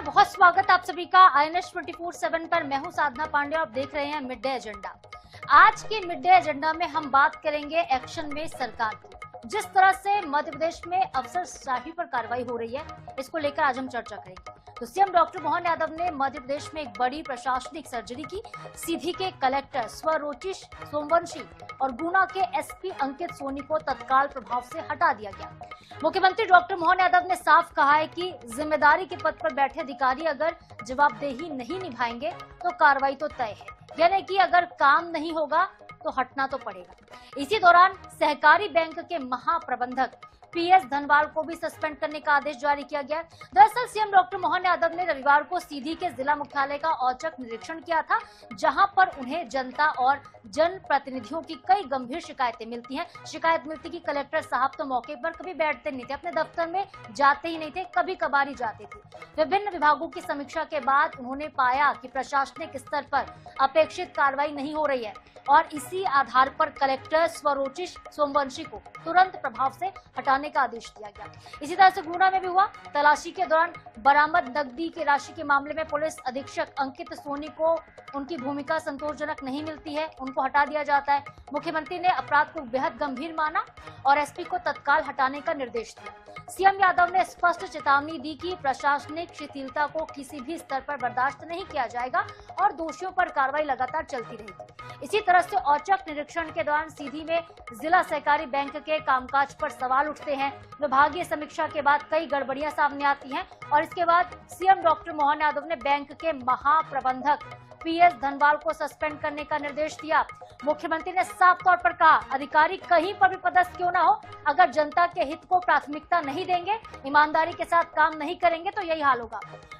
नमस्कार, बहुत स्वागत आप सभी का INS 24/7 पर। मैं हूं साधना पांडे और आप देख रहे हैं मिड डे एजेंडा। आज के मिड डे एजेंडा में हम बात करेंगे एक्शन में सरकार की। जिस तरह से मध्य प्रदेश में अफसरशाही पर कार्रवाई हो रही है, इसको लेकर आज हम चर्चा करेंगे। तो सीएम डॉक्टर मोहन यादव ने मध्य प्रदेश में एक बड़ी प्रशासनिक सर्जरी की। सीधी के कलेक्टर स्वरोचिष सोमवंशी और गुना के एसपी अंकित सोनी को तत्काल प्रभाव से हटा दिया गया। मुख्यमंत्री डॉक्टर मोहन यादव ने साफ कहा है कि जिम्मेदारी के पद पर बैठे अधिकारी अगर जवाबदेही नहीं निभाएंगे तो कार्रवाई तो तय है, यानी कि अगर काम नहीं होगा तो हटना तो पड़ेगा। इसी दौरान सहकारी बैंक के महाप्रबंधक PS धनवाल को भी सस्पेंड करने का आदेश जारी किया गया। दरअसल सीएम डॉक्टर मोहन यादव ने रविवार को सीधी के जिला मुख्यालय का औचक निरीक्षण किया था, जहां पर उन्हें जनता और जन प्रतिनिधियों की कई गंभीर शिकायतें मिलती हैं। शिकायत मिलती कि कलेक्टर साहब तो मौके पर कभी बैठते नहीं थे, अपने दफ्तर में जाते ही नहीं थे, कभी कभार ही जाते थे। विभिन्न विभागों की समीक्षा के बाद उन्होंने पाया कि प्रशासनिक स्तर पर अपेक्षित कार्रवाई नहीं हो रही है और इसी आधार पर कलेक्टर स्वरोचिष सोमवंशी को तुरंत प्रभाव से हटाने का आदेश दिया गया। इसी तरह से गुना में भी हुआ। तलाशी के दौरान बरामद नकदी की राशि के मामले में पुलिस अधीक्षक अंकित सोनी को उनकी भूमिका संतोषजनक नहीं मिलती है, उनको हटा दिया जाता है। मुख्यमंत्री ने अपराध को बेहद गंभीर माना और एसपी को तत्काल हटाने का निर्देश दिया। सीएम यादव ने स्पष्ट चेतावनी दी कि प्रशासनिक शिथिलता को किसी भी स्तर पर बर्दाश्त नहीं किया जाएगा और दोषियों पर कार्रवाई लगातार चलती रहेगी। इसी तरह से औचक निरीक्षण के दौरान सीधी में जिला सहकारी बैंक के कामकाज पर सवाल उठते हैं। विभागीय समीक्षा के बाद कई गड़बड़ियां सामने आती हैं और इसके बाद सीएम डॉक्टर मोहन यादव ने बैंक के महाप्रबंधक PS धनवाल को सस्पेंड करने का निर्देश दिया। मुख्यमंत्री ने साफ तौर पर कहा, अधिकारी कहीं पर भी पदस्थ क्यों ना हो, अगर जनता के हित को प्राथमिकता नहीं देंगे, ईमानदारी के साथ काम नहीं करेंगे तो यही हाल होगा।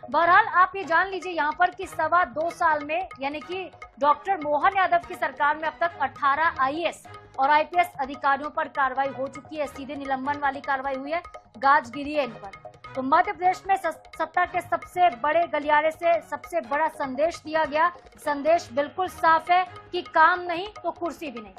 बहरहाल आप ये जान लीजिए यहाँ पर कि 2.25 साल में, यानी कि डॉक्टर मोहन यादव की सरकार में अब तक 18 IAS और IPS अधिकारियों पर कार्रवाई हो चुकी है। सीधे निलंबन वाली कार्रवाई हुई है, गाज गिरी है इन पर। तो मध्य प्रदेश में सत्ता के सबसे बड़े गलियारे से सबसे बड़ा संदेश दिया गया। संदेश बिल्कुल साफ है कि काम नहीं तो कुर्सी भी नहीं।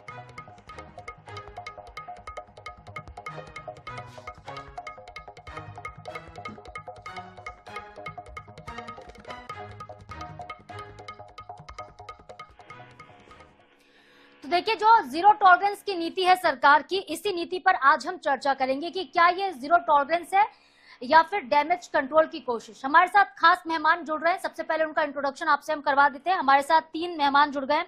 तो देखिए, जो जीरो टॉलरेंस की नीति है सरकार की, इसी नीति पर आज हम चर्चा करेंगे कि क्या ये जीरो टॉलरेंस है या फिर डैमेज कंट्रोल की कोशिश। हमारे साथ खास मेहमान जुड़ रहे हैं। सबसे पहले उनका इंट्रोडक्शन आपसे हम करवा देते हैं। हमारे साथ 3 मेहमान जुड़ गए हैं।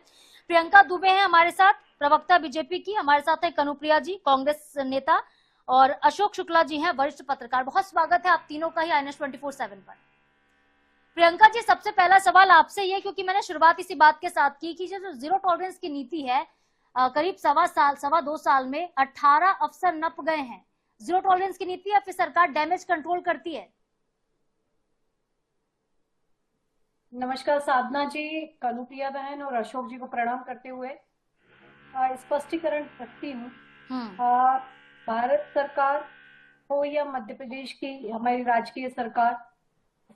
प्रियंका दुबे हैं हमारे साथ, प्रवक्ता बीजेपी की। हमारे साथ है कनुप्रिया जी, कांग्रेस नेता, और अशोक शुक्ला जी हैं, वरिष्ठ पत्रकार। बहुत स्वागत है आप तीनों का ही INS 24/7 पर। प्रियंका जी, सबसे पहला सवाल आपसे ये, क्योंकि मैंने शुरुआत इसी बात के साथ की कि जो जीरो टॉलरेंस की नीति है, करीब 2 साल में 18 अफसर नप गए हैं। जीरो टॉलरेंस की नीति या फिर सरकार डैमेज कंट्रोल करती है? नमस्कार साधना जी, कनुप्रिया बहन और अशोक जी को प्रणाम करते हुए स्पष्टीकरण रखती हूँ। भारत सरकार हो या मध्य प्रदेश की हमारी राजकीय सरकार,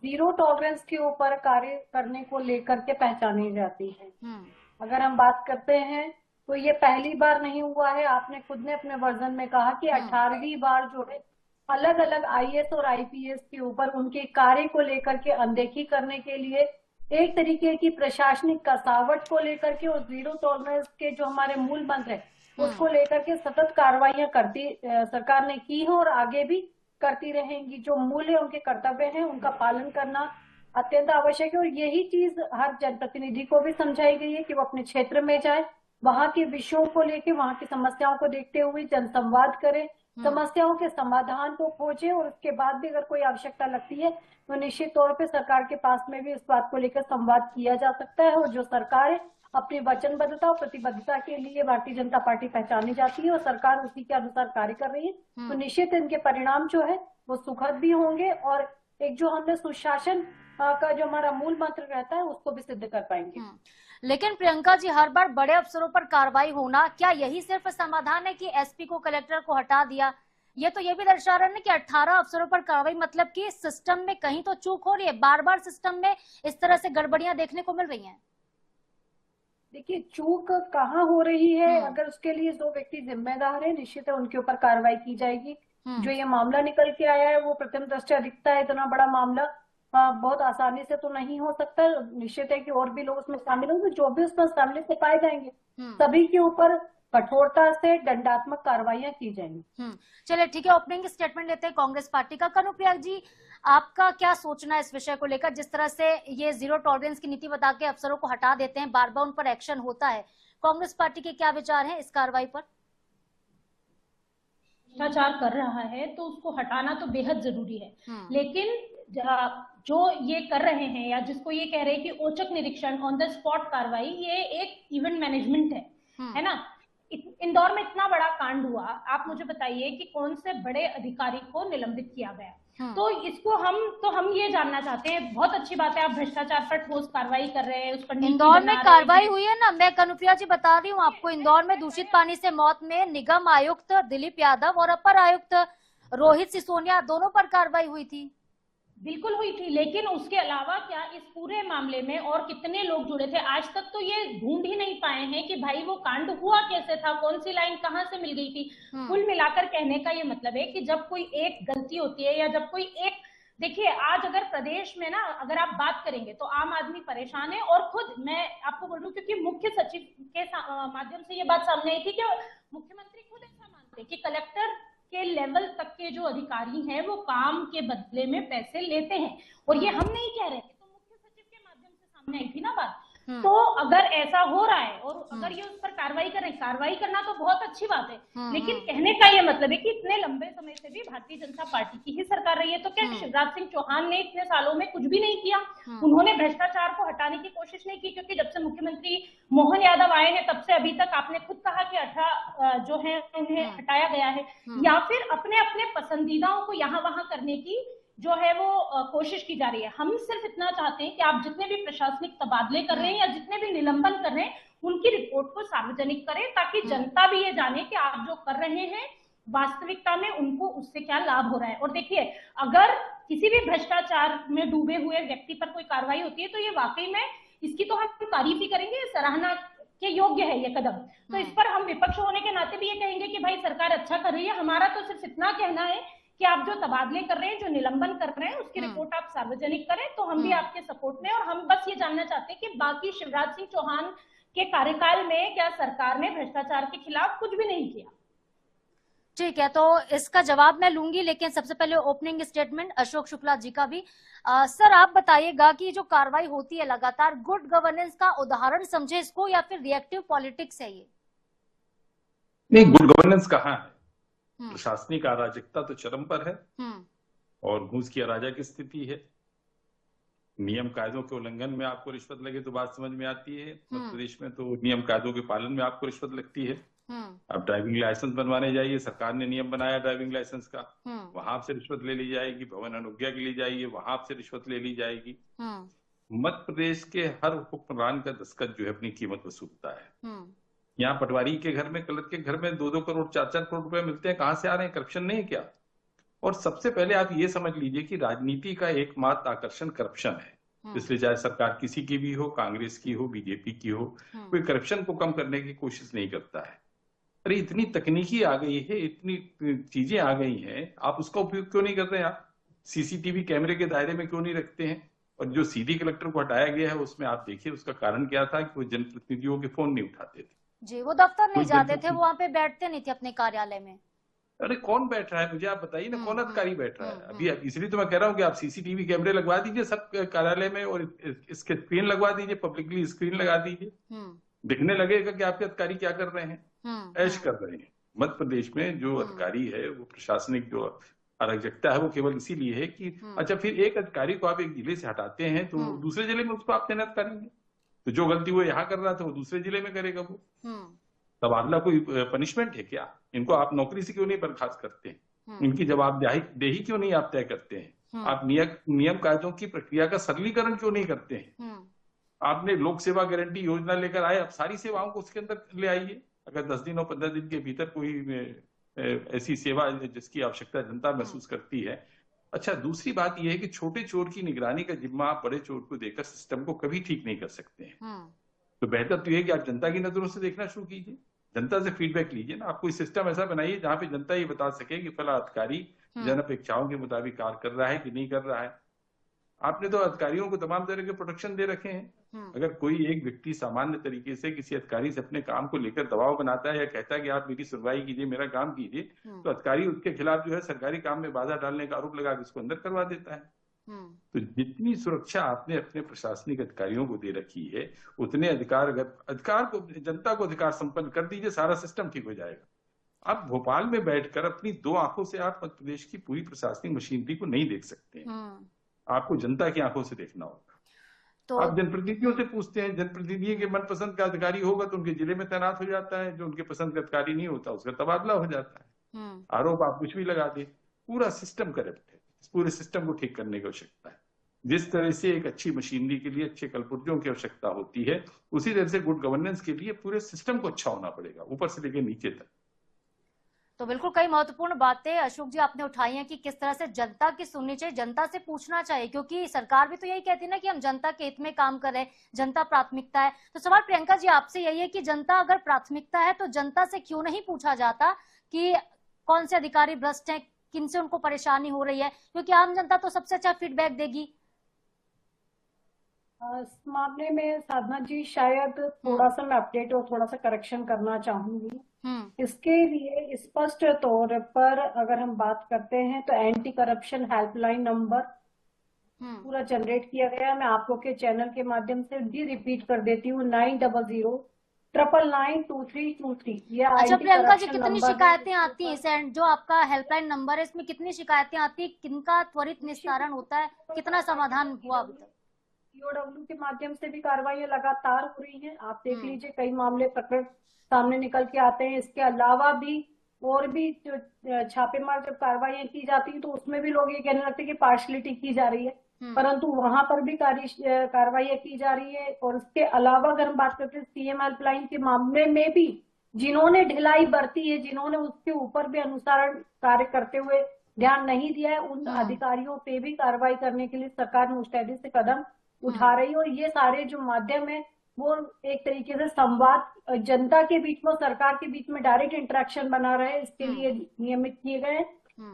जीरो टॉलरेंस के ऊपर कार्य करने को लेकर के पहचानी जाती है। अगर हम बात करते हैं तो ये पहली बार नहीं हुआ है। आपने खुद ने अपने वर्जन में कहा कि 18वीं बार जो है अलग अलग IAS और IPS के ऊपर उनके कार्य को लेकर के अनदेखी करने के लिए, एक तरीके की प्रशासनिक कसावट को लेकर के और जीरो टॉलरेंस के जो हमारे मूल मंत्र है उसको लेकर के सतत कार्रवाइयां करती सरकार ने की है और आगे भी करती रहेंगी। जो मूल्य उनके कर्तव्य हैं उनका पालन करना अत्यंत आवश्यक है और यही चीज हर जनप्रतिनिधि को भी समझाई गई है कि वो अपने क्षेत्र में जाए, वहां के विषयों को लेके, वहां की समस्याओं को देखते हुए जनसंवाद करें, समस्याओं के समाधान को खोजें और उसके बाद भी अगर कोई आवश्यकता लगती है तो निश्चित तौर पे सरकार के पास में भी इस बात को लेकर संवाद किया जा सकता है। और जो सरकार है अपनी वचनबद्धता और प्रतिबद्धता के लिए भारतीय जनता पार्टी पहचानी जाती है और सरकार उसी के अनुसार कार्य कर रही है, तो निश्चित इनके परिणाम जो है वो सुखद भी होंगे और एक जो हमने सुशासन का जो हमारा मूल मंत्र रहता है उसको भी सिद्ध कर पाएंगे। लेकिन प्रियंका जी, हर बार बड़े अफसरों पर कार्रवाई होना, क्या यही सिर्फ समाधान है कि एसपी को, कलेक्टर को हटा दिया? ये तो ये भी दर्शा रहा है कि 18 अफसरों पर कार्रवाई, मतलब कि सिस्टम में कहीं तो चूक हो रही है। बार बार सिस्टम में इस तरह से गड़बड़ियां देखने को मिल रही हैं। देखिए, चूक कहाँ हो रही है, अगर उसके लिए जो व्यक्ति जिम्मेदार है निश्चित है उनके ऊपर कार्रवाई की जाएगी। जो ये मामला निकल के आया है वो प्रथम दृष्टया दिखता है इतना बड़ा मामला, बहुत आसानी से तो नहीं हो सकता। निश्चित है कि और भी लोग उसमें शामिल होंगे, जो भी उसमें शामिल से पाए जाएंगे सभी के ऊपर कठोरता से दंडात्मक कार्रवाइयां की जाएंगी। चलिए ठीक है, ओपनिंग स्टेटमेंट लेते हैं कांग्रेस पार्टी का। कनुप्रिया जी, आपका क्या सोचना है इस विषय को लेकर? जिस तरह से ये जीरो टॉलरेंस की नीति बता के अफसरों को हटा देते हैं, बार बार उन पर एक्शन होता है, कांग्रेस पार्टी के क्या विचार हैं इस कार्रवाई पर? भ्रष्टाचार कर रहा है तो उसको हटाना तो बेहद जरूरी है, लेकिन जो ये कर रहे हैं या जिसको ये कह रहे हैं कि औचक निरीक्षण ऑन द स्पॉट कार्रवाई, ये एक इवेंट मैनेजमेंट है ना। इंदौर में इतना बड़ा कांड हुआ, आप मुझे बताइए कि कौन से बड़े अधिकारी को निलंबित किया गया? तो इसको हम ये जानना चाहते हैं। बहुत अच्छी बात है आप भ्रष्टाचार पर ठोस कार्रवाई कर रहे हैं, उस पर इंदौर में कार्रवाई हुई है ना। मैं कनुप्रिया जी बता रही हूँ आपको, इंदौर में दूषित पानी से मौत में निगम आयुक्त दिलीप यादव और अपर आयुक्त रोहित सिसोदिया दोनों पर कार्रवाई हुई थी। बिल्कुल हुई थी, लेकिन उसके अलावा क्या इस पूरे मामले में और कितने लोग जुड़े थे? आज तक तो ये ढूंढ ही नहीं पाए हैं कि भाई वो कांड हुआ कैसे था, कौन सी लाइन कहां से मिल गई थी। कुल मिलाकर कहने का ये मतलब है कि जब कोई एक गलती होती है या जब कोई एक, देखिए आज अगर प्रदेश में ना अगर आप बात करेंगे तो आम आदमी परेशान है। और खुद मैं आपको बोल रही हूँ क्योंकि मुख्य सचिव के माध्यम से ये बात सामने आई थी कि मुख्यमंत्री खुद ऐसा मानते कि कलेक्टर के लेवल तक के जो अधिकारी हैं वो काम के बदले में पैसे लेते हैं, और ये हम नहीं कह रहे थे, तो मुख्य सचिव के माध्यम से सामने आई थी ना बात। तो अगर ऐसा हो रहा है और अगर ये उस पर कार्रवाई कर रहे हैं, कार्रवाई करना तो बहुत अच्छी बात है, लेकिन कहने का ये मतलब है कि इतने लंबे समय से भी भारतीय जनता पार्टी की ही सरकार रही है, तो क्या शिवराज सिंह चौहान ने इतने सालों में कुछ भी नहीं किया? उन्होंने भ्रष्टाचार को हटाने की कोशिश नहीं की? क्योंकि जब से मुख्यमंत्री मोहन यादव आए हैं तब से अभी तक आपने खुद कहा कि 18 जो है उन्हें हटाया गया है, या फिर अपने अपने पसंदीदाओं को यहाँ वहां करने की जो है वो कोशिश की जा रही है। हम सिर्फ इतना चाहते हैं कि आप जितने भी प्रशासनिक तबादले कर रहे हैं या जितने भी निलंबन कर रहे हैं उनकी रिपोर्ट को सार्वजनिक करें, ताकि जनता भी ये जाने कि आप जो कर रहे हैं वास्तविकता में उनको उससे क्या लाभ हो रहा है। और देखिए, अगर किसी भी भ्रष्टाचार में डूबे हुए व्यक्ति पर कोई कार्रवाई होती है तो ये वाकई में इसकी तो हम तारीफ ही करेंगे, सराहना के योग्य है ये कदम। तो इस पर हम विपक्ष होने के नाते भी ये कहेंगे कि भाई सरकार अच्छा कर रही है। हमारा तो सिर्फ इतना कहना है कि आप जो तबादले कर रहे हैं, जो निलंबन कर रहे हैं, उसकी रिपोर्ट आप सार्वजनिक करें तो हम भी आपके सपोर्ट में। और हम बस ये जानना चाहते हैं कि बाकी शिवराज सिंह चौहान के कार्यकाल में क्या सरकार ने भ्रष्टाचार के खिलाफ कुछ भी नहीं किया? ठीक है, तो इसका जवाब मैं लूंगी, लेकिन सबसे पहले ओपनिंग स्टेटमेंट अशोक शुक्ला जी का भी। सर आप बताइएगा कि जो कार्रवाई होती है लगातार, गुड गवर्नेंस का उदाहरण समझे इसको या फिर रिएक्टिव पॉलिटिक्स है ये? नहीं, गुड गवर्नेंस कहाँ है? प्रशासनिक अराजकता तो चरम पर है और घूस की अराजक स्थिति है। नियम कायदों के उल्लंघन में आपको रिश्वत लगे तो बात समझ में आती है। मध्य प्रदेश में तो नियम कायदों के पालन में आपको रिश्वत लगती है। अब ड्राइविंग लाइसेंस बनवाने जाइए, सरकार ने नियम बनाया ड्राइविंग लाइसेंस का, वहां आपसे रिश्वत ले ली जाएगी। भवन अनुज्ञा के लिए जाइए, वहां आपसे रिश्वत ले ली जाएगी। मध्य प्रदेश के हर हुक्मरान का दस्तखत जो है अपनी कीमत वसूलता है। यहाँ पटवारी के घर में, कलर के घर में 2-2 करोड़ 4-4 करोड़ रुपए मिलते हैं, कहाँ से आ रहे हैं? करप्शन नहीं है क्या? और सबसे पहले आप ये समझ लीजिए कि राजनीति का एकमात्र आकर्षण करप्शन है, इसलिए चाहे सरकार किसी की भी हो, कांग्रेस की हो, बीजेपी की हो, कोई करप्शन को कम करने की कोशिश नहीं करता है। अरे इतनी तकनीकी आ गई है, इतनी चीजें आ गई हैं, आप उसका उपयोग क्यों नहीं कर रहे हैं? आप सीसीटीवी कैमरे के दायरे में क्यों नहीं रखते हैं? और जो सीधी कलेक्टर को हटाया गया है उसमें आप देखिए उसका कारण क्या था कि वो जनप्रतिनिधियों के फोन नहीं उठाते थे जी, वो दफ्तर नहीं जाते थे, वो वहां पे बैठते नहीं थे अपने कार्यालय में। अरे कौन बैठ रहा है? मुझे आप बताइए ना, कौन अधिकारी बैठ रहा है अभी? इसलिए तो मैं कह रहा हूँ कि आप सीसीटीवी कैमरे लगवा दीजिए सब कार्यालय में और इसके स्क्रीन लगवा दीजिए, पब्लिकली स्क्रीन लगा दीजिए, दिखने लगेगा कि आपके अधिकारी क्या कर रहे हैं, ऐश कर रहे हैं। मध्य प्रदेश में जो अधिकारी है वो प्रशासनिक जो अराजकता है वो केवल इसीलिए है कि अच्छा फिर एक अधिकारी को आप एक जिले से हटाते हैं तो दूसरे जिले में उसको आप तैनात करेंगे, तो जो गलती वो यहाँ कर रहा था वो दूसरे जिले में करेगा। वो तबादला कोई पनिशमेंट है क्या? इनको आप नौकरी से क्यों नहीं बर्खास्त करते हैं? इनकी जवाबदेही क्यों नहीं आप तय करते हैं? आप नियम कायदों की प्रक्रिया का सरलीकरण क्यों नहीं करते हैं? आपने लोक सेवा गारंटी योजना लेकर आए, अब सारी सेवाओं को उसके अंदर ले आइए। अगर 10 दिन और 15 दिन के भीतर कोई ऐसी सेवा जिसकी आवश्यकता जनता महसूस करती है। अच्छा, दूसरी बात यह है कि छोटे चोर की निगरानी का जिम्मा आप बड़े चोर को देकर सिस्टम को कभी ठीक नहीं कर सकते हैं। तो बेहतर तो यह कि आप जनता की नजरों से देखना शुरू कीजिए, जनता से फीडबैक लीजिए ना। आप कोई सिस्टम ऐसा बनाइए जहां पे जनता ये बता सके कि फला अधिकारी जन अपेक्षाओं के मुताबिक कार्य कर रहा है कि नहीं कर रहा है। आपने तो अधिकारियों को तमाम तरह के प्रोटेक्शन दे रखे हैं। अगर कोई एक व्यक्ति सामान्य तरीके से किसी अधिकारी से अपने काम को लेकर दबाव बनाता है या कहता है कि आप मेरी सुनवाई कीजिए, मेरा काम कीजिए, तो अधिकारी उसके खिलाफ जो है सरकारी काम में बाधा डालने का आरोप लगा के उसको अंदर करवा देता है। तो जितनी सुरक्षा आपने अपने प्रशासनिक अधिकारियों को दे रखी है, उतने अधिकार को, जनता को अधिकार संपन्न कर दीजिए, सारा सिस्टम ठीक हो जाएगा। आप भोपाल में बैठकर अपनी 2 आंखों से आप मध्य प्रदेश की पूरी प्रशासनिक मशीनरी को नहीं देख सकते हैं। आपको जनता की आंखों से देखना होगा। तो आप जनप्रतिनिधियों से पूछते हैं, जनप्रतिनिधि के मनपसंद का अधिकारी होगा तो उनके जिले में तैनात हो जाता है, जो उनके पसंद का अधिकारी नहीं होता उसका तबादला हो जाता है। आरोप आप कुछ भी लगा दे, पूरा सिस्टम करप्ट है। इस पूरे सिस्टम को ठीक करने की आवश्यकता है। जिस तरह से एक अच्छी मशीनरी के लिए अच्छे कलपुर्जों की आवश्यकता होती है, उसी तरह से गुड गवर्नेंस के लिए पूरे सिस्टम को अच्छा होना पड़ेगा, ऊपर से लेकर नीचे तक। तो बिल्कुल कई महत्वपूर्ण बातें अशोक जी आपने उठाई हैं कि किस तरह से जनता की सुननी चाहिए, जनता से पूछना चाहिए, क्योंकि सरकार भी तो यही कहती है ना कि हम जनता के हित में काम कर रहे हैं, जनता प्राथमिकता है। तो सवाल प्रियंका जी आपसे यही है कि जनता अगर प्राथमिकता है तो जनता से क्यों नहीं पूछा जाता कि कौन से अधिकारी भ्रष्ट हैं, किनसे उनको परेशानी हो रही है, क्योंकि आम जनता तो सबसे अच्छा फीडबैक देगी। इस मामले में साधना जी शायद थोड़ा सा मैं अपडेट और थोड़ा सा करेक्शन करना चाहूंगी। इसके लिए स्पष्ट तौर पर अगर हम बात करते हैं तो एंटी करप्शन हेल्पलाइन नंबर पूरा जनरेट किया गया है। मैं आप लोग के चैनल के माध्यम से भी रिपीट कर देती हूँ, 9009992323। अच्छा प्रियंका जी, कितनी शिकायतें आती हैं? जो आपका हेल्पलाइन नंबर है इसमें कितनी शिकायतें आती है, किनका त्वरित निस्तारण होता है, कितना समाधान हुआ अभी तक? ईओडब्ल्यू के माध्यम से भी कार्रवाइयां लगातार हो रही हैं। आप देख लीजिए कई मामले प्रकरण सामने निकल के आते हैं। इसके अलावा भी और भी जो छापेमार जब कार्रवाइयां की जाती है तो उसमें भी लोग ये कहने लगते हैं कि पार्शलिटी की जा रही है, परंतु वहां पर भी कार्रवाइयां की जा रही है। और उसके अलावा अगर हम बात करते हैं सीएम हेल्पलाइन के मामले में भी जिन्होंने ढिलाई बरती है, जिन्होंने उसके ऊपर भी अनुसारण कार्य करते हुए ध्यान नहीं दिया है, उन अधिकारियों पे भी कार्रवाई करने के लिए सरकार मुस्तैदी से कदम उठा रही है। और ये सारे जो माध्यम है वो एक तरीके से संवाद जनता के बीच में सरकार के बीच में डायरेक्ट इंटरेक्शन बना रहे, इसके लिए नियमित किए गए।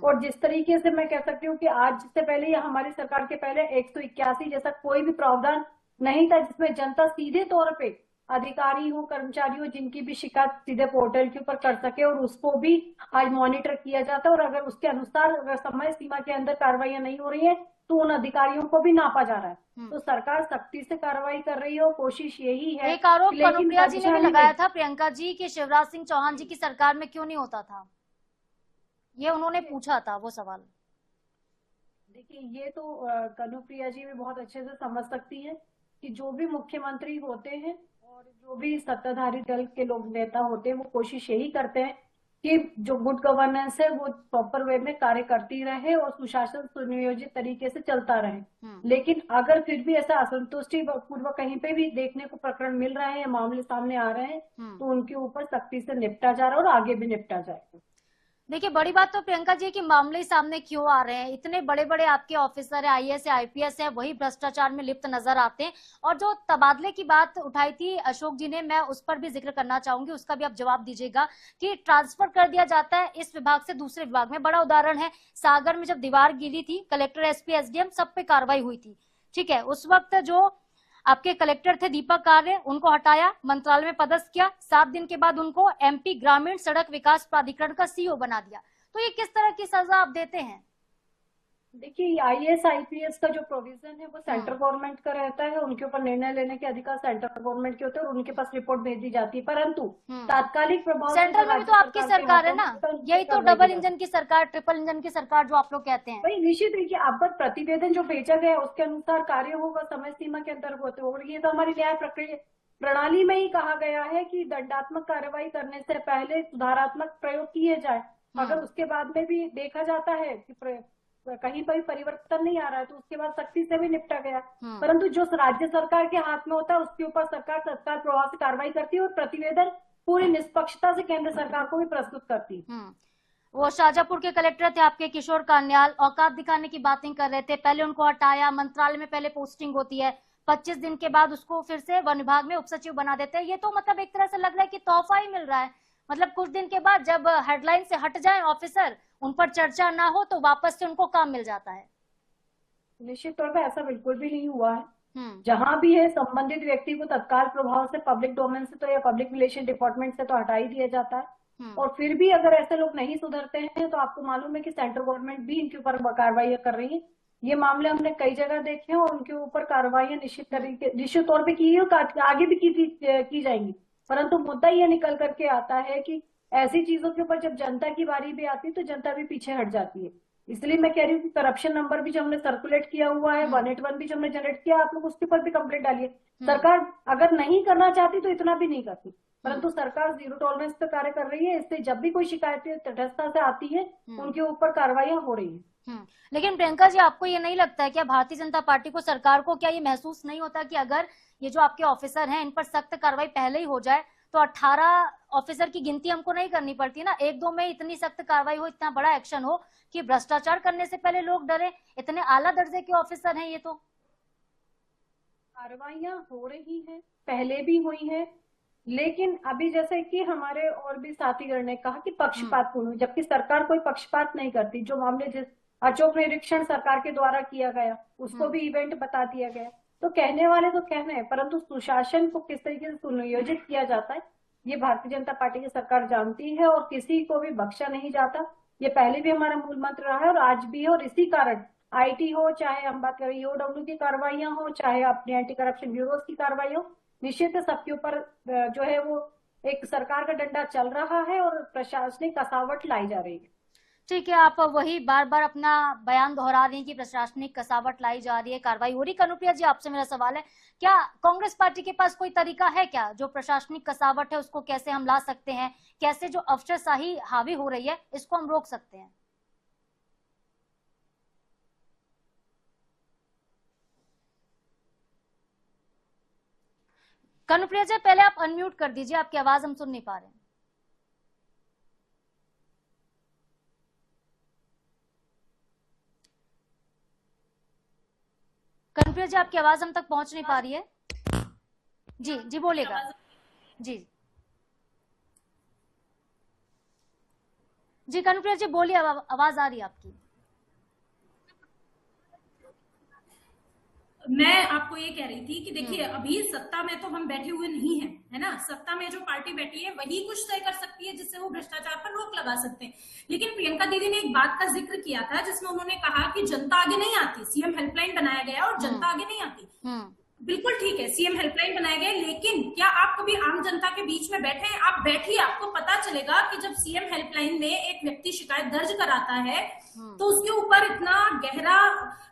और जिस तरीके से मैं कह सकती हूँ कि आज से पहले या हमारी सरकार के पहले 181 जैसा कोई भी प्रावधान नहीं था जिसमें जनता सीधे तौर पे अधिकारी हो, कर्मचारी हो, जिनकी भी शिकायत सीधे पोर्टल के ऊपर कर सके और उसको भी आज मॉनिटर किया जाता है। और अगर उसके अनुसार अगर समय सीमा के अंदर कार्रवाइयां नहीं हो रही है तो उन अधिकारियों को भी नापा जा रहा है। तो सरकार सख्ती से कार्रवाई कर रही है और कोशिश यही है। एक आरोप कनुप्रिया जी ने भी लगाया था प्रियंका जी कि शिवराज सिंह चौहान जी की सरकार में क्यों नहीं होता था, ये उन्होंने पूछा था वो सवाल। देखिए ये तो कनुप्रिया जी भी बहुत अच्छे से समझ सकती है कि जो भी मुख्यमंत्री होते हैं और जो भी सत्ताधारी दल के लोग नेता होते हैं वो कोशिश यही करते हैं कि जो गुड गवर्नेंस है वो प्रॉपर वे में कार्य करती रहे और सुशासन सुनियोजित तरीके से चलता रहे। लेकिन अगर फिर भी ऐसा असंतुष्टि पूर्वक कहीं पे भी देखने को प्रकरण मिल रहे हैं, मामले सामने आ रहे हैं, तो उनके ऊपर सख्ती से निपटा जा रहा है और आगे भी निपटा जाएगा। देखिए बड़ी बात तो प्रियंका जी कि मामले सामने क्यों आ रहे हैं, इतने बड़े बड़े आपके ऑफिसर है, आईएएस है, आईपीएस है, वही भ्रष्टाचार में लिप्त नजर आते हैं। और जो तबादले की बात उठाई थी अशोक जी ने, मैं उस पर भी जिक्र करना चाहूंगी, उसका भी आप जवाब दीजिएगा कि ट्रांसफर कर दिया जाता है इस विभाग से दूसरे विभाग में। बड़ा उदाहरण है सागर में जब दीवार गिरी थी, कलेक्टर, एसपी, एसडीएम सब पे कार्रवाई हुई थी, ठीक है। उस वक्त जो आपके कलेक्टर थे दीपक आर्य, उनको हटाया, मंत्रालय में पदस्थ किया, 7 दिन के बाद उनको एमपी ग्रामीण सड़क विकास प्राधिकरण का सीईओ बना दिया। तो ये किस तरह की सजा आप देते हैं? देखिए आईएएस आईपीएस का जो प्रोविजन है वो सेंट्रल गवर्नमेंट का रहता है, उनके ऊपर निर्णय लेने के अधिकार सेंट्रल गवर्नमेंट के होते हैं और उनके पास रिपोर्ट भेज दी जाती है। परंतु तात्कालिक प्रभाव सेंट्रल में भी तो आपकी सरकार है ना, यही तो डबल इंजन की सरकार, ट्रिपल इंजन की सरकार जो आप लोग कहते हैं। भाई निश्चित देखिए आपका प्रतिवेदन जो भेजा गया उसके अनुसार कार्य होगा, समय सीमा के अंतर्गत होते। और ये तो हमारी न्याय प्रक्रिया प्रणाली में ही कहा गया है कि दंडात्मक कार्रवाई करने से पहले सुधारात्मक प्रयोग किए जाए। अगर उसके बाद में भी देखा जाता है कि कहीं पर परिवर्तन नहीं आ रहा है तो उसके बाद सख्ती से भी निपटा गया। परंतु जो राज्य सरकार के हाथ में होता है उसके ऊपर सरकार तत्काल प्रभाव से कार्रवाई करती है और प्रतिवेदन पूरी निष्पक्षता से केंद्र सरकार को भी प्रस्तुत करती है। वो शाहजहांपुर के कलेक्टर थे आपके किशोर कान्याल, औकात दिखाने की बातें कर रहे थे, पहले उनको हटाया, मंत्रालय में पहले पोस्टिंग होती है, 25 दिन के बाद उसको फिर से वन विभाग में उपसचिव बना देते हैं। ये तो मतलब एक तरह से लग रहा है कि तोहफा ही मिल रहा है, मतलब कुछ दिन के बाद जब हेडलाइन से हट जाए ऑफिसर, उन पर चर्चा ना हो तो वापस से उनको काम मिल जाता है। निश्चित तौर पे ऐसा बिल्कुल भी नहीं हुआ है। जहां भी है संबंधित व्यक्ति को तत्काल प्रभाव से पब्लिक डोमेन से तो या पब्लिक रिलेशन डिपार्टमेंट से तो हटा ही दिया जाता है। और फिर भी अगर ऐसे लोग नहीं सुधरते हैं तो आपको मालूम है कि सेंट्रल गवर्नमेंट भी इनके ऊपर कार्रवाई कर रही है। ये मामले हमने कई जगह देखे हैं और उनके ऊपर कार्रवाई निश्चित तौर पे की है और आगे भी की जाएंगी। परंतु मुद्दा ये निकल करके आता है कि ऐसी चीजों के ऊपर जब जनता की बारी भी आती है तो जनता भी पीछे हट जाती है। इसलिए मैं कह रही हूँ कि करप्शन नंबर भी जो हमने सर्कुलेट किया हुआ है 181 भी जो हमने जनरेट किया, आप लोग उसके ऊपर भी कंप्लेंट डालिए। सरकार अगर नहीं करना चाहती तो इतना भी नहीं करती, परंतु सरकार जीरो टॉलरेंस पे कार्य कर रही है। इससे जब भी कोई शिकायतें तटस्थता से आती है उनके ऊपर कार्रवाइयां हो रही है। लेकिन प्रियंका जी, आपको ये नहीं लगता है क्या भारतीय जनता पार्टी को, सरकार को क्या ये महसूस नहीं होता कि अगर ये जो आपके ऑफिसर हैं इन पर सख्त कार्रवाई पहले ही हो जाए तो 18 ऑफिसर की गिनती हमको नहीं करनी पड़ती ना, 1-2 में इतनी सख्त कार्रवाई हो, इतना बड़ा एक्शन हो कि भ्रष्टाचार करने से पहले लोग डरे। इतने आला दर्जे के ऑफिसर हैं ये। तो कार्रवाइयां हो रही हैं, पहले भी हुई हैं, लेकिन अभी जैसे कि हमारे और भी साथीगण ने कहा कि पक्षपातपूर्ण, जबकि सरकार कोई पक्षपात नहीं करती। जो मामले जिस अचूक निरीक्षण सरकार के द्वारा किया गया उसको भी इवेंट बता दिया गया। तो कहने वाले तो कहने हैं, परंतु सुशासन को किस तरीके से सुनियोजित किया जाता है ये भारतीय जनता पार्टी की सरकार जानती है और किसी को भी बख्शा नहीं जाता। ये पहले भी हमारा मूल मंत्र रहा है और आज भी है। और इसी कारण आईटी हो, चाहे हम बात करें ईओडब्ल्यू की कार्रवाइयां हो, चाहे अपने एंटी करप्शन ब्यूरो की कार्रवाई हो, निश्चित सबके ऊपर जो है वो एक सरकार का डंडा चल रहा है और प्रशासनिक कसावट लाई जा रही है। ठीक है, आप वही बार बार अपना बयान दोहरा रही हैं कि प्रशासनिक कसावट लाई जा रही है, कार्रवाई हो रही। कनुप्रिया जी, आपसे मेरा सवाल है, क्या कांग्रेस पार्टी के पास कोई तरीका है क्या, जो प्रशासनिक कसावट है उसको कैसे हम ला सकते हैं, कैसे जो अफसरशाही हावी हो रही है इसको हम रोक सकते हैं? कनुप्रिया जी, पहले आप अनम्यूट कर दीजिए, आपकी आवाज हम सुन नहीं पा रहे हैं। कनुप्रिया जी, आपकी आवाज हम तक पहुंच नहीं पा रही है। जी जी, बोलेगा जी जी। कनुप्रिया जी बोलिए, आवाज आ रही है आपकी। मैं आपको ये कह रही थी कि देखिए, अभी सत्ता में तो हम बैठे हुए नहीं हैं, है ना। सत्ता में जो पार्टी बैठी है वही कुछ तय कर सकती है जिससे वो भ्रष्टाचार पर रोक लगा सकते हैं। लेकिन प्रियंका दीदी ने एक बात का जिक्र किया था जिसमें उन्होंने कहा कि जनता आगे नहीं आती, सीएम हेल्पलाइन बनाया गया और जनता आगे नहीं आती। बिल्कुल ठीक है, सीएम हेल्पलाइन बनाया गया, लेकिन क्या आप कभी आम जनता के बीच में बैठे हैं? आप बैठिए, आपको पता चलेगा कि जब सीएम हेल्पलाइन में एक व्यक्ति शिकायत दर्ज कराता है तो उसके ऊपर इतना गहरा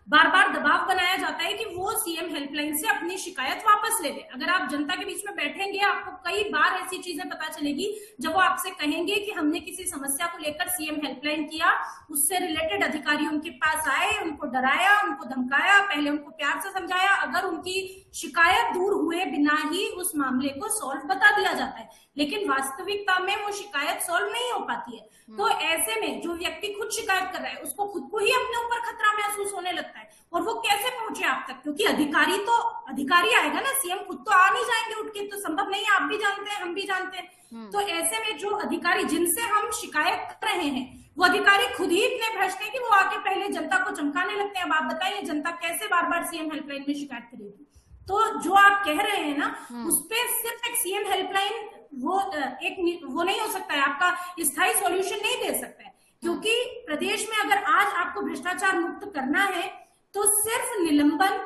बार बार दबाव बनाया जाता है कि वो सीएम हेल्पलाइन से अपनी शिकायत वापस ले ले। अगर आप जनता के बीच में बैठेंगे आपको कई बार ऐसी चीजें पता चलेगी जब वो आपसे कहेंगे कि हमने किसी समस्या को लेकर सीएम हेल्पलाइन किया, उससे रिलेटेड अधिकारी उनके पास आए, उनको डराया, उनको धमकाया, पहले उनको प्यार से समझाया, अगर उनकी शिकायत दूर हुए बिना ही उस मामले को सॉल्व बता दिया जाता है। लेकिन वास्तविकता में वो शिकायत सॉल्व नहीं हो पाती है। तो ऐसे में जो व्यक्ति खुद शिकायत कर रहा है उसको खुद को ही अपने ऊपर खतरा महसूस होने लगता है। और वो कैसे पहुंचे आप तक? क्योंकि अधिकारी आएगा ना, सीएम खुद तो आ नहीं जाएंगे उठ के, तो संभव नहीं है। आप भी जानते हैं, हम भी जानते हैं। तो ऐसे में जो अधिकारी जिनसे हम शिकायत कर रहे हैं वो अधिकारी खुद ही इतने भ्रष्ट हैं कि वो आके पहले जनता को चमकाने लगते हैं। अब आप बताइए जनता कैसे बार बार सीएम हेल्पलाइन में शिकायत करेगी? तो जो आप कह रहे हैं ना, उसपे सिर्फ एक सीएम हेल्पलाइन वो नहीं हो सकता है, आपका स्थायी सॉल्यूशन नहीं दे सकता है। क्योंकि प्रदेश में अगर आज आपको भ्रष्टाचार मुक्त करना है तो सिर्फ निलंबन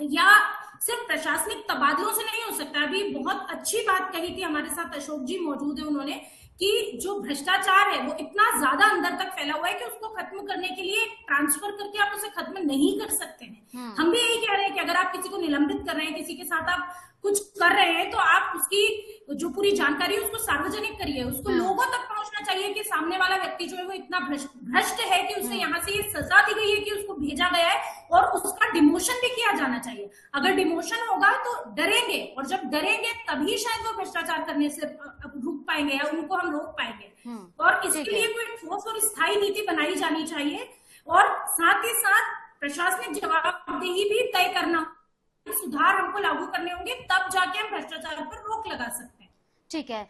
या सिर्फ प्रशासनिक तबादलों से नहीं हो सकता। अभी बहुत अच्छी बात कही थी, हमारे साथ अशोक जी मौजूद है, उन्होंने कि जो भ्रष्टाचार है वो इतना ज्यादा अंदर तक फैला हुआ है कि उसको खत्म करने के लिए ट्रांसफर करके आप उसे खत्म नहीं कर सकते हैं। हम भी यही कह रहे हैं कि अगर आप किसी को निलंबित कर रहे हैं, किसी के साथ आप कुछ कर रहे हैं, तो आप उसकी जो पूरी जानकारी है उसको सार्वजनिक करिए, उसको लोगों तक पहुंचना चाहिए कि सामने वाला व्यक्ति जो है वो इतना भ्रष्ट है कि उसे यहाँ से ये सजा दी गई है कि उसको भेजा गया है, और उसका डिमोशन भी किया जाना चाहिए। अगर डिमोशन होगा तो डरेंगे, और जब डरेंगे तभी शायद वो भ्रष्टाचार करने से रुक पाएंगे या उनको हम रोक पाएंगे। और इसके लिए कोई ठोस और स्थायी नीति बनाई जानी चाहिए, और साथ ही साथ प्रशासनिक जवाबदेही भी तय करना, सुधार हमको लागू करने होंगे, तब जाके हम भ्रष्टाचार पर रोक लगा सकते हैं। ठीक है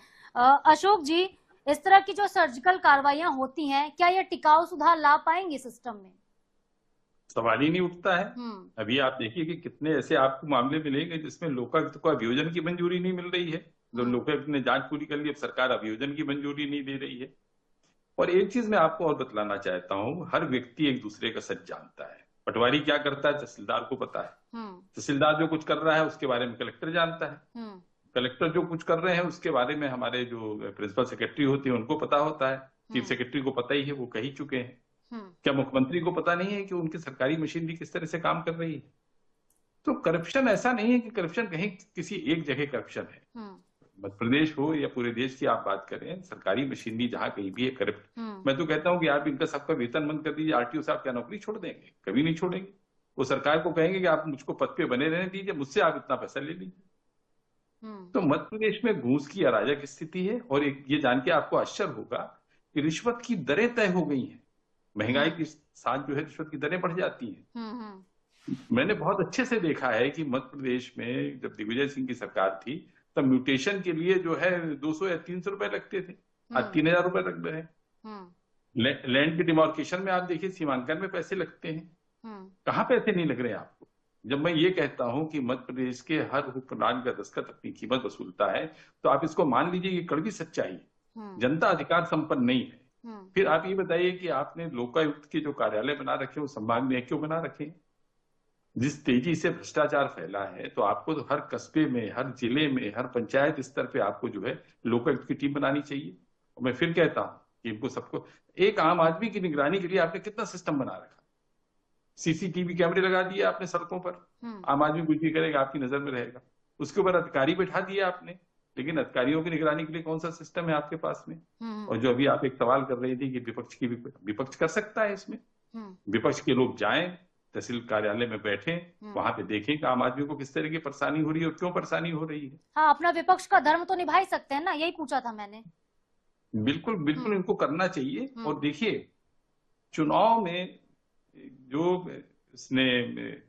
अशोक जी, इस तरह की जो सर्जिकल कार्रवाइयां होती हैं, क्या ये टिकाऊ सुधार ला पाएंगे सिस्टम में? सवाल ही नहीं उठता है। अभी आप देखिए कि कितने ऐसे आपको मामले मिलेंगे जिसमें लोकायुक्त को अभियोजन की मंजूरी नहीं मिल रही है। जो लोकायुक्त ने जांच पूरी कर ली, अब सरकार अभियोजन की मंजूरी नहीं दे रही है। और एक चीज मैं आपको और बतलाना चाहता हूँ, हर व्यक्ति एक दूसरे का सच जानता है। पटवारी क्या करता है तहसीलदार को पता है, तहसीलदार जो कुछ कर रहा है उसके बारे में कलेक्टर जानता है, कलेक्टर जो कुछ कर रहे हैं उसके बारे में हमारे जो प्रिंसिपल सेक्रेटरी होते हैं उनको पता होता है, चीफ सेक्रेटरी को पता ही है, वो कह ही चुके हैं। क्या मुख्यमंत्री को पता नहीं है कि उनकी सरकारी मशीनरी किस तरह से काम कर रही है? तो करप्शन ऐसा नहीं है कि करप्शन कहीं किसी एक जगह करप्शन है। मध्य प्रदेश हो या पूरे देश की आप बात करें, सरकारी मशीनरी जहां कहीं भी है करप्ट। मैं तो कहता हूं कि आप इनका सबका वेतन बंद कर दीजिए, आरटीओ साहब क्या नौकरी छोड़ देंगे? कभी नहीं छोड़ेंगे। वो सरकार को कहेंगे कि आप मुझको पद पे बने रहने दीजिए, मुझसे आप इतना पैसा ले लीजिए। तो मध्य प्रदेश में घूस की अराजक स्थिति है। और ये जान के आपको आश्चर्य होगा कि रिश्वत की दरें तय हो गई हैं। महंगाई के साथ जो है रिश्वत की दरें बढ़ जाती हैं। मैंने बहुत अच्छे से देखा है कि मध्य प्रदेश में जब दिग्विजय सिंह की सरकार थी तब म्यूटेशन के लिए जो है 200 या 300 रुपए लगते थे, आज 3000 रुपए लग रहे हैं। लैंड के डिमार्केशन में आप देखिए सीमांकन में पैसे लगते हैं, कहाँ पैसे नहीं लग रहे हैं आपको? जब मैं ये कहता हूं कि मध्य प्रदेश के हर हुक्मरान का दस्तखत अपनी कीमत वसूलता है, तो आप इसको मान लीजिए कि कड़वी सच्चाई। जनता अधिकार संपन्न नहीं है। फिर आप ये बताइए कि आपने लोकायुक्त के जो कार्यालय बना रखे वो संभागनीय क्यों बना रखे? जिस तेजी से भ्रष्टाचार फैला है तो आपको तो हर कस्बे में, हर जिले में, हर पंचायत स्तर पे आपको जो है लोकायुक्त की टीम बनानी चाहिए। और मैं फिर कहता हूं कि इनको सबको, एक आम आदमी की निगरानी के लिए आपने कितना सिस्टम बना रखा? सीसीटीवी कैमरे लगा दिए आपने सड़कों पर, आम आदमी कुछ भी करेगा आपकी नजर में रहेगा। उसके ऊपर अधिकारी बैठा दिए आपने, लेकिन अधिकारियों की निगरानी के लिए कौन सा सिस्टम है आपके पास में? और जो अभी आप एक सवाल कर रही थी कि विपक्ष कर सकता है इसमें, विपक्ष के लोग जाएं तहसील कार्यालय में बैठे, वहां पे देखें कि आम आदमी को किस तरह की परेशानी हो रही है और क्यों परेशानी हो रही है। हाँ, अपना विपक्ष का धर्म तो निभा ही सकते हैं ना, यही पूछा था मैंने। बिल्कुल बिल्कुल इनको करना चाहिए। और देखिए चुनाव में जो इसने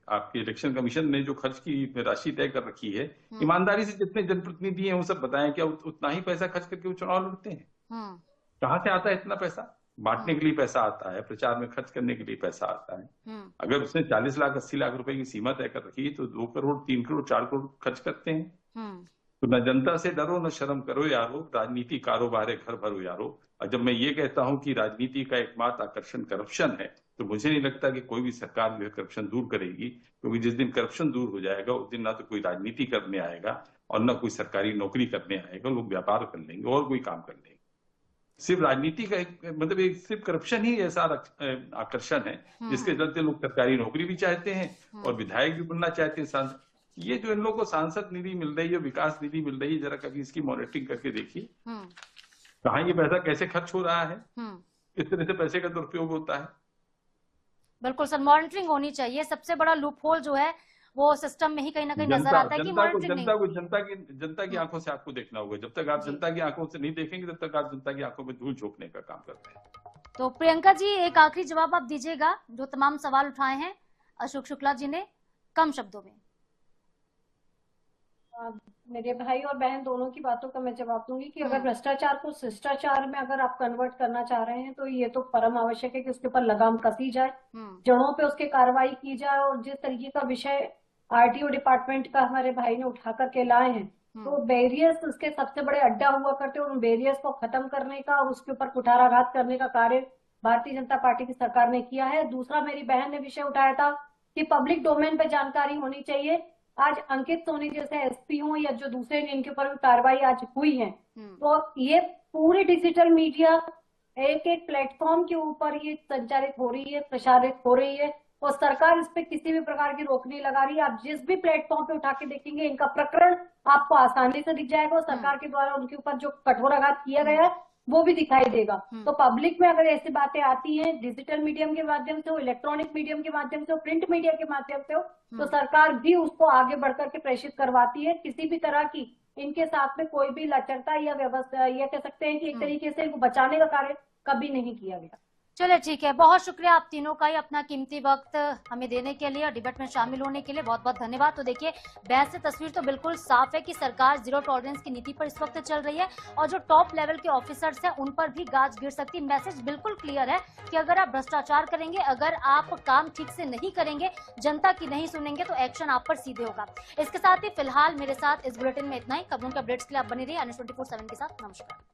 आपके इलेक्शन कमीशन ने जो खर्च की राशि तय कर रखी है, ईमानदारी से जितने जनप्रतिनिधि हैं वो सब बताएं, क्या उतना ही पैसा खर्च करके वो चुनाव लड़ते हैं? कहाँ से आता है इतना पैसा? बांटने के लिए पैसा आता है, प्रचार में खर्च करने के लिए पैसा आता है। अगर उसने 40 लाख 80 लाख रुपए की सीमा तय कर रखी है तो 2 करोड़ 3 करोड़ 4 करोड़ खर्च करते हैं। तो न जनता से डरो न शर्म करो यारो, राजनीति कारोबार है घर भरो यारो। और जब मैं ये कहता हूं कि राजनीति का एकमात्र आकर्षण करप्शन है, तो मुझे नहीं लगता कि कोई भी सरकार जो है करप्शन दूर करेगी। क्योंकि जिस दिन करप्शन दूर हो जाएगा उस दिन ना तो कोई राजनीति करने आएगा और न कोई सरकारी नौकरी करने आएगा। लोग व्यापार कर लेंगे और कोई काम कर लेंगे। सिर्फ राजनीति का मतलब एक सिर्फ करप्शन ही ऐसा आकर्षण है जिसके चलते लोग सरकारी नौकरी भी चाहते हैं और विधायक भी बनना चाहते हैं। ये जो इन लोगों को सांसद निधि मिल रही है, विकास निधि मिल रही है, जरा कभी इसकी मॉनिटरिंग करके देखिए कहाँ ये पैसा कैसे खर्च हो रहा है, किस तरह से पैसे का दुरुपयोग होता है। बिल्कुल सर, मॉनिटरिंग होनी चाहिए। सबसे बड़ा लूपहोल जो है वो सिस्टम में ही कहीं ना कहीं नजर आता है कि मॉनिटरिंग जनता की आंखों से आपको देखना होगा। जब तक आप जनता की आंखों से नहीं देखेंगे तब तक आप जनता की आंखों में धूल झोंकने का काम करते हैं। तो प्रियंका जी एक आखिरी जवाब आप दीजिएगा, जो तमाम सवाल उठाए हैं अशोक शुक्ला जी ने, कम शब्दों में। मेरे भाई और बहन दोनों की बातों का मैं जवाब दूंगी कि अगर भ्रष्टाचार को शिष्टाचार में अगर आप कन्वर्ट करना चाह रहे हैं तो ये तो परम आवश्यक है कि उसके ऊपर लगाम कसी जाए, जड़ों पे उसके कार्रवाई की जाए। और जिस तरीके का विषय आरटीओ डिपार्टमेंट का हमारे भाई ने उठा करके लाए हैं, तो बैरियर्स उसके सबसे बड़े अड्डा हुआ करते हैं। उन बैरियर्स को खत्म करने का और उसके ऊपर कुठाराघात करने का कार्य भारतीय जनता पार्टी की सरकार ने किया है। दूसरा, मेरी बहन ने विषय उठाया था कि पब्लिक डोमेन पे जानकारी होनी चाहिए। आज अंकित सोनी जैसे एसपी हो या जो दूसरे इनके ऊपर कार्रवाई आज हुई है, तो ये पूरी डिजिटल मीडिया एक एक प्लेटफॉर्म के ऊपर ये संचालित हो रही है, प्रसारित हो रही है और सरकार इस पे किसी भी प्रकार की रोक नहीं लगा रही है। आप जिस भी प्लेटफॉर्म पे उठा के देखेंगे इनका प्रकरण आपको आसानी से दिख जाएगा और सरकार के द्वारा उनके ऊपर जो कठोराघात किया गया है वो भी दिखाई देगा। तो पब्लिक में अगर ऐसी बातें आती हैं डिजिटल मीडियम के माध्यम से हो, इलेक्ट्रॉनिक मीडियम के माध्यम से हो, प्रिंट मीडिया के माध्यम से हो, तो सरकार भी उसको आगे बढ़कर के प्रेषित करवाती है। किसी भी तरह की इनके साथ में कोई भी लचरता या व्यवस्था, या कह सकते हैं कि एक तरीके से बचाने का कार्य कभी नहीं किया गया। चलिए ठीक है, बहुत शुक्रिया आप तीनों का ही अपना कीमती वक्त हमें देने के लिए, डिबेट में शामिल होने के लिए बहुत बहुत धन्यवाद। तो देखिए, बहस से तस्वीर तो बिल्कुल साफ है कि सरकार जीरो टॉलरेंस की नीति पर इस वक्त चल रही है और जो टॉप लेवल के ऑफिसर्स हैं उन पर भी गाज गिर सकती है। मैसेज बिल्कुल क्लियर है कि अगर आप भ्रष्टाचार करेंगे, अगर आप काम ठीक से नहीं करेंगे, जनता की नहीं सुनेंगे, तो एक्शन आप पर सीधे होगा। इसके साथ ही फिलहाल मेरे साथ इस बुलेटिन में इतना ही। खबरों के अपडेट्स के लिए आप बने रहिए NH 24/7 के साथ। नमस्कार।